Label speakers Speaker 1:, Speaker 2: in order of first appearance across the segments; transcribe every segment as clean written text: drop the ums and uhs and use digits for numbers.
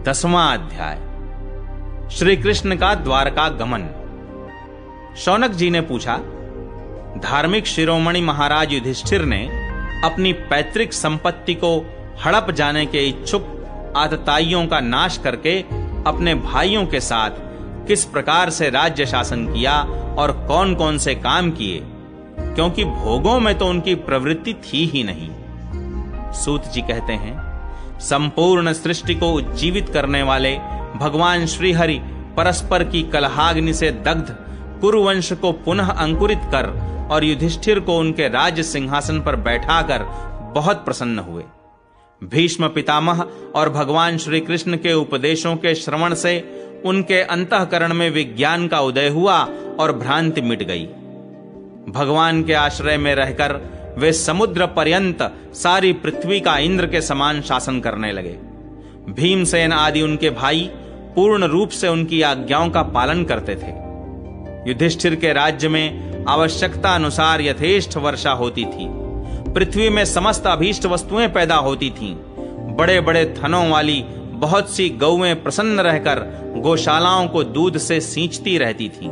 Speaker 1: 10वां अध्याय। श्री कृष्ण का द्वारका गमन। शौनक जी ने पूछा, धार्मिक शिरोमणि महाराज युधिष्ठिर ने अपनी पैतृक संपत्ति को हड़प जाने के इच्छुक आतताइयों का नाश करके अपने भाइयों के साथ किस प्रकार से राज्य शासन किया और कौन कौन से काम किए, क्योंकि भोगों में तो उनकी प्रवृत्ति थी ही नहीं। सूत जी कहते हैं, संपूर्ण सृष्टि को उज्जीवित करने वाले भगवान श्रीहरि परस्पर की कलहाग्नि से दग्ध कुरुवंश को पुनः अंकुरित कर और युधिष्ठिर को उनके राज्य सिंहासन पर बैठाकर बहुत प्रसन्न हुए। भीष्म पितामह और भगवान श्री कृष्ण के उपदेशों के श्रवण से उनके अंतःकरण में विज्ञान का उदय हुआ और भ्रांति मिट गई। भगवान के आश्रय में रहकर वे समुद्र पर्यंत सारी पृथ्वी का इंद्र के समान शासन करने लगे। भीमसेन आदि उनके भाई पूर्ण रूप से उनकी आज्ञाओं का पालन करते थे। युधिष्ठिर के राज्य में आवश्यकता अनुसार यथेष्ट वर्षा होती थी। पृथ्वी में समस्त अभीष्ट वस्तुएं पैदा होती थीं। बड़े बड़े थनों वाली बहुत सी गौएं प्रसन्न रहकर गौशालाओं को दूध से सींचती रहती थीं।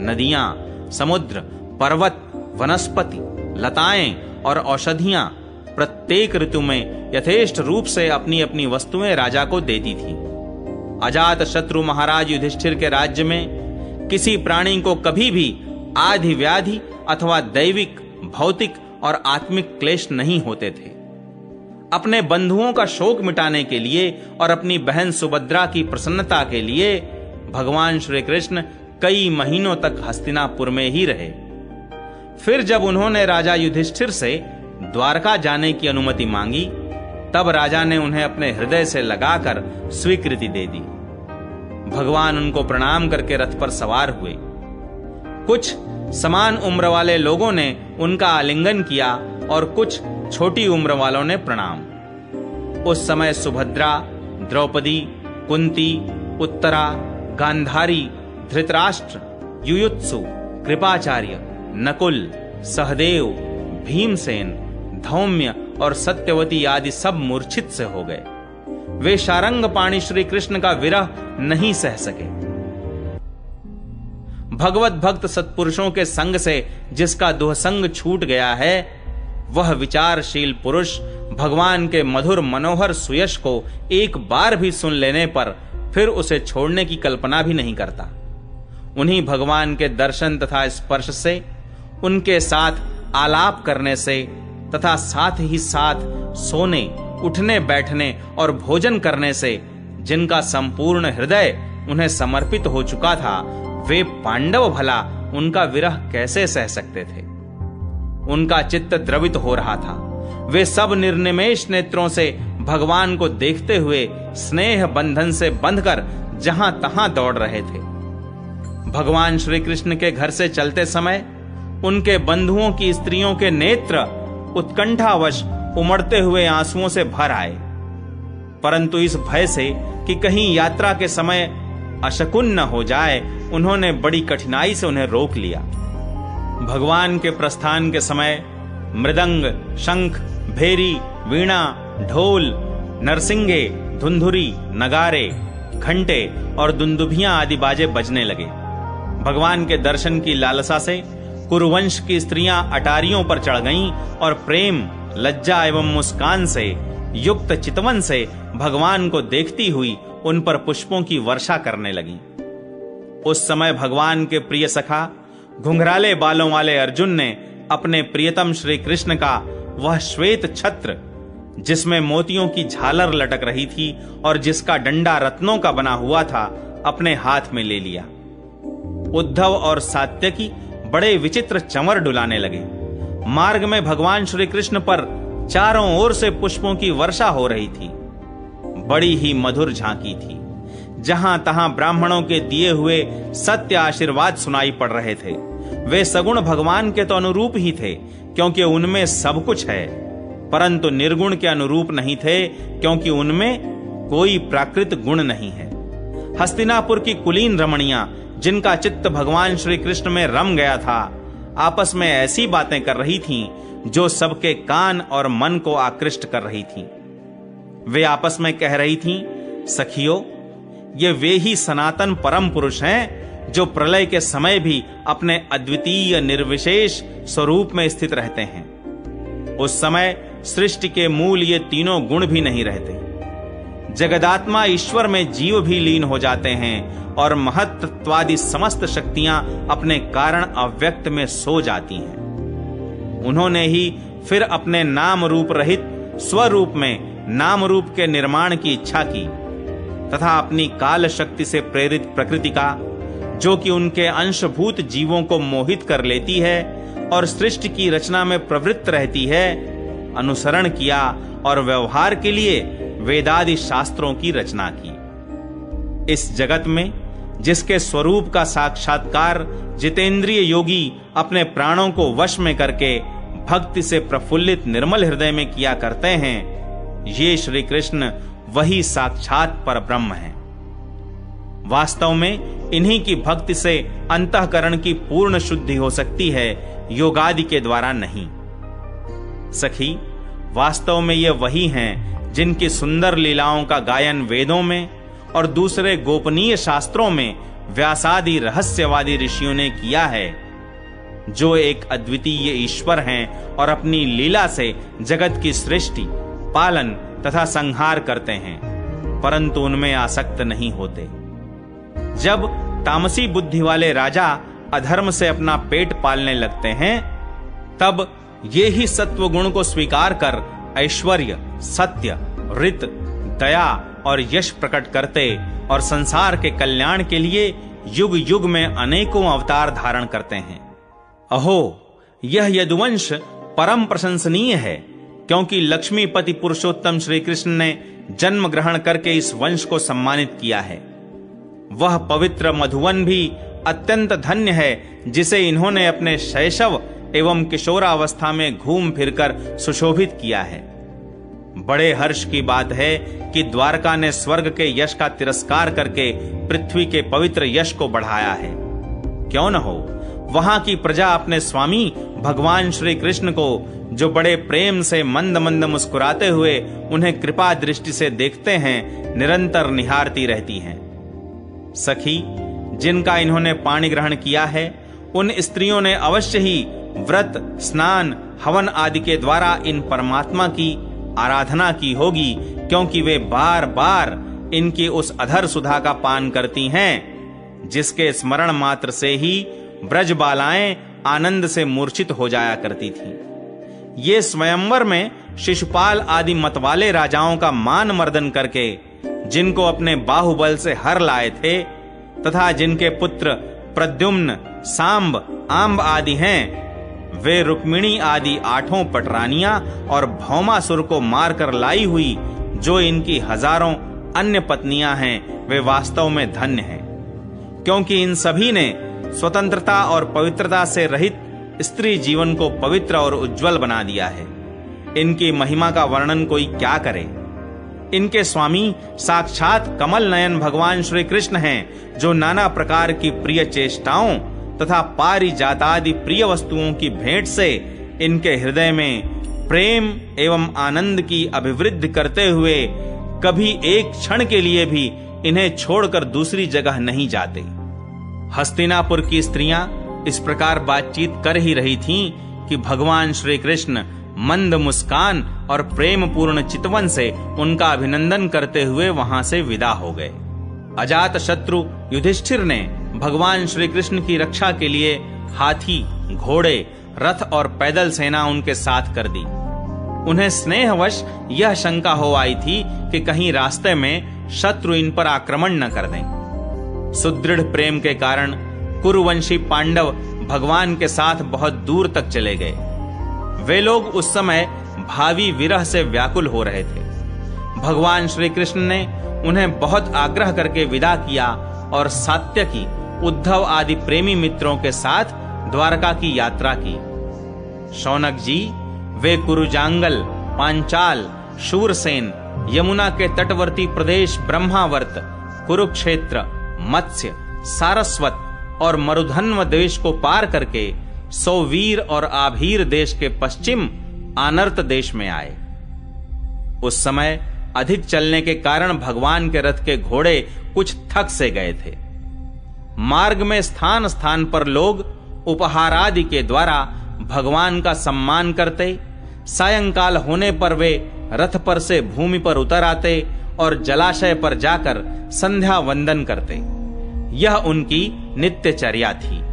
Speaker 1: नदियां, समुद्र, पर्वत, वनस्पति, लताएं और औषधियां प्रत्येक ऋतु में यथेष्ट रूप से अपनी अपनी वस्तुएं राजा को देती थीं। अजात शत्रु महाराज युधिष्ठिर के राज्य में किसी प्राणी को कभी भी आदि व्याधि अथवा दैविक, भौतिक और आत्मिक क्लेश नहीं होते थे। अपने बंधुओं का शोक मिटाने के लिए और अपनी बहन सुभद्रा की प्रसन्नता के लिए भगवान श्री कृष्ण कई महीनों तक हस्तिनापुर में ही रहे। फिर जब उन्होंने राजा युधिष्ठिर से द्वारका जाने की अनुमति मांगी, तब राजा ने उन्हें अपने हृदय से लगाकर स्वीकृति दे दी। भगवान उनको प्रणाम करके रथ पर सवार हुए। कुछ समान उम्र वाले लोगों ने उनका आलिंगन किया और कुछ छोटी उम्र वालों ने प्रणाम। उस समय सुभद्रा, द्रौपदी, कुंती, उत्तरा, गांधारी, धृतराष्ट्र, युयुत्सु, कृपाचार्य, नकुल, सहदेव, भीमसेन, धौम्य और सत्यवती आदि सब मूर्छित से हो गए। वे शारंग पाणी श्री कृष्ण का विरह नहीं सह सके। भगवत भक्त सत्पुरुषों के संग से जिसका दुहसंग छूट गया है, वह विचारशील पुरुष भगवान के मधुर मनोहर सुयश को एक बार भी सुन लेने पर फिर उसे छोड़ने की कल्पना भी नहीं करता। उन्हीं भगवान के दर्शन तथा स्पर्श से, उनके साथ आलाप करने से तथा साथ ही साथ सोने, उठने, बैठने और भोजन करने से जिनका संपूर्ण हृदय उन्हें समर्पित हो चुका था, वे पांडव भला उनका विरह कैसे सह सकते थे। उनका चित्त द्रवित हो रहा था। वे सब निर्निमेष नेत्रों से भगवान को देखते हुए स्नेह बंधन से बंधकर जहां तहां दौड़ रहे थे। भगवान श्री कृष्ण के घर से चलते समय उनके बंधुओं की स्त्रियों के नेत्र उत्कंठावश उमड़ते हुए आंसुओं से भर आए, परंतु इस भय से कि कहीं यात्रा के समय अशकुन न हो जाए, उन्होंने बड़ी कठिनाई से उन्हें रोक लिया। भगवान के प्रस्थान के समय मृदंग, शंख, भेरी, वीणा, ढोल, नरसिंगे, धुंधुरी, नगारे, घंटे और दुंदुभियां आदि बाजे बजने लगे। भगवान के दर्शन की लालसा से कुरुवंश की स्त्रियां अटारियों पर चढ़ गईं और प्रेम, लज्जा एवं मुस्कान से युक्त चितवन से भगवान को देखती हुई उन पर पुष्पों की वर्षा करने लगीं। उस समय भगवान के प्रिय सखा घुंघराले बालों वाले अर्जुन ने अपने प्रियतम श्री कृष्ण का वह श्वेत छत्र, जिसमें मोतियों की झालर लटक रही थी और जिसका डंडा रत्नों का बना हुआ था, अपने हाथ में ले लिया। उद्धव और सात्यकी बड़े विचित्र चंवर डुलाने लगे। मार्ग में भगवान श्री कृष्ण पर चारों ओर से पुष्पों की वर्षा हो रही थी। बड़ी ही मधुर झांकी थी। जहां तहां ब्राह्मणों के दिए हुए सत्य आशीर्वाद सुनाई पड़ रहे थे। वे सगुण भगवान के तो अनुरूप ही थे, क्योंकि उनमें सब कुछ है, परंतु निर्गुण के अनुरूप नहीं थे, क्योंकि उनमें कोई प्राकृत गुण नहीं है। हस्तिनापुर की कुलीन रमणियां, जिनका चित्त भगवान श्री कृष्ण में रम गया था, आपस में ऐसी बातें कर रही थीं जो सबके कान और मन को आकृष्ट कर रही थीं। वे आपस में कह रही थीं, सखियों, ये वे ही सनातन परम पुरुष हैं जो प्रलय के समय भी अपने अद्वितीय निर्विशेष स्वरूप में स्थित रहते हैं। उस समय सृष्टि के मूल ये तीनों गुण भी नहीं रहते। जगदात्मा ईश्वर में जीव भी लीन हो जाते हैं और महत्त्वादि समस्त शक्तियां अपने कारण अव्यक्त में सो जाती हैं। उन्होंने ही फिर अपने नाम रूप रहित स्वरूप में नाम रूप के निर्माण की इच्छा की तथा अपनी काल शक्ति से प्रेरित प्रकृति का, जो कि उनके अंशभूत जीवों को मोहित कर लेती है और सृष्टि की रचना में प्रवृत्त रहती है, अनुसरण किया और व्यवहार के लिए वेदादि शास्त्रों की रचना की। इस जगत में जिसके स्वरूप का साक्षात्कार जितेंद्रिय योगी अपने प्राणों को वश में करके भक्ति से प्रफुल्लित निर्मल हृदय में किया करते हैं, ये श्री कृष्ण वही साक्षात परब्रह्म हैं। वास्तव में इन्हीं की भक्ति से अंतःकरण की पूर्ण शुद्धि हो सकती है, योगादि के द्वारा नहीं। सखी, वास्तव में ये वही हैं जिनकी सुंदर लीलाओं का गायन वेदों में और दूसरे गोपनीय शास्त्रों में व्यासादि रहस्यवादी ऋषियों ने किया है, जो एक अद्वितीय ईश्वर हैं और अपनी लीला से जगत की सृष्टि, पालन तथा संहार करते हैं, परंतु उनमें आसक्त नहीं होते। जब तामसी बुद्धि वाले राजा अधर्म से अपना पेट पालने लगते हैं, तब ये ही सत्व गुण को स्वीकार कर ऐश्वर्य, सत्य, ऋत, दया और यश प्रकट करते और संसार के कल्याण के लिए युग युग में अनेकों अवतार धारण करते हैं। अहो, यह यदुवंश परम प्रशंसनीय है, क्योंकि लक्ष्मीपति पुरुषोत्तम श्री कृष्ण ने जन्म ग्रहण करके इस वंश को सम्मानित किया है। वह पवित्र मधुवन भी अत्यंत धन्य है, जिसे इन्होंने अपने शैशव एवं किशोरावस्था में घूम फिरकर सुशोभित किया है। बड़े हर्ष की बात है कि द्वारका ने स्वर्ग के यश का तिरस्कार करके पृथ्वी के पवित्र यश को बढ़ाया है। क्यों न हो, वहां की प्रजा अपने स्वामी भगवान श्री कृष्ण को, जो बड़े प्रेम से मंद मंद मुस्कुराते हुए उन्हें कृपा दृष्टि से देखते हैं, निरंतर निहारती रहती हैं। सखी, जिनका इन्होंने पाणी ग्रहण किया है, उन स्त्रियों ने अवश्य ही व्रत, स्नान, हवन आदि के द्वारा इन परमात्मा की आराधना की होगी, क्योंकि वे बार बार इनकी उस अधर सुधा का पान करती हैं, जिसके स्मरण मात्र से ही ब्रज बालाएं आनंद से मूर्छित हो जाया करती थीं। ये स्वयंवर में शिशुपाल आदि मतवाले राजाओं का मान मर्दन करके, जिनको अपने बाहुबल से हर लाए थे तथा जिनके पुत्र प्रद्युम्न, सांब, आंब आदि हैं, वे रुक्मिणी आदि 8 पटरानियां और भौमासुर को मारकर लाई हुई जो इनकी हजारों अन्य पत्नियां हैं, वे वास्तव में धन्य हैं, क्योंकि इन सभी ने स्वतंत्रता और पवित्रता से रहित स्त्री जीवन को पवित्र और उज्जवल बना दिया है। इनकी महिमा का वर्णन कोई क्या करे। इनके स्वामी साक्षात कमल नयन भगवान श्री कृष्ण हैं, जो नाना प्रकार की प्रिय चेष्टाओं तथा पारिजातादि प्रिय वस्तुओं की भेंट से इनके हृदय में प्रेम एवं आनंद की अभिवृद्धि करते हुए कभी एक क्षण के लिए भी इन्हें छोड़कर दूसरी जगह नहीं जाते। हस्तिनापुर की स्त्रियां इस प्रकार बातचीत कर ही रही थीं कि भगवान श्री कृष्ण मंद मुस्कान और प्रेम पूर्ण चितवन से उनका अभिनंदन करते हुए वहां से विदा हो गए। अजात शत्रु युधिष्ठिर ने भगवान श्री कृष्ण की रक्षा के लिए हाथी, घोड़े, रथ और पैदल सेना उनके साथ कर दी। उन्हें स्नेहवश यह शंका हो आई थी कि कहीं रास्ते में शत्रु इन पर आक्रमण न कर दें। सुदृढ़ प्रेम के कारण कुरुवंशी पांडव भगवान के साथ बहुत दूर तक चले गए। वे लोग उस समय भावी विरह से व्याकुल हो रहे थे। भगवान श्री कृष्ण ने उन्हें बहुत आग्रह करके विदा किया और सात्यकी, उद्धव आदि प्रेमी मित्रों के साथ द्वारका की यात्रा की। शौनक जी, वे कुरुजांगल, पांचाल, शूरसेन, यमुना के तटवर्ती प्रदेश ब्रह्मावर्त, कुरुक्षेत्र, मत्स्य, सारस्वत और मरुधन्व देश को पार करके सौवीर और आभीर देश के पश्चिम आनर्त देश में आए। उस समय अधिक चलने के कारण भगवान के रथ के घोड़े कुछ थक से गए थे। मार्ग में स्थान स्थान पर लोग उपहार आदि के द्वारा भगवान का सम्मान करते। सायंकाल होने पर वे रथ पर से भूमि पर उतर आते और जलाशय पर जाकर संध्या वंदन करते। यह उनकी नित्यचर्या थी।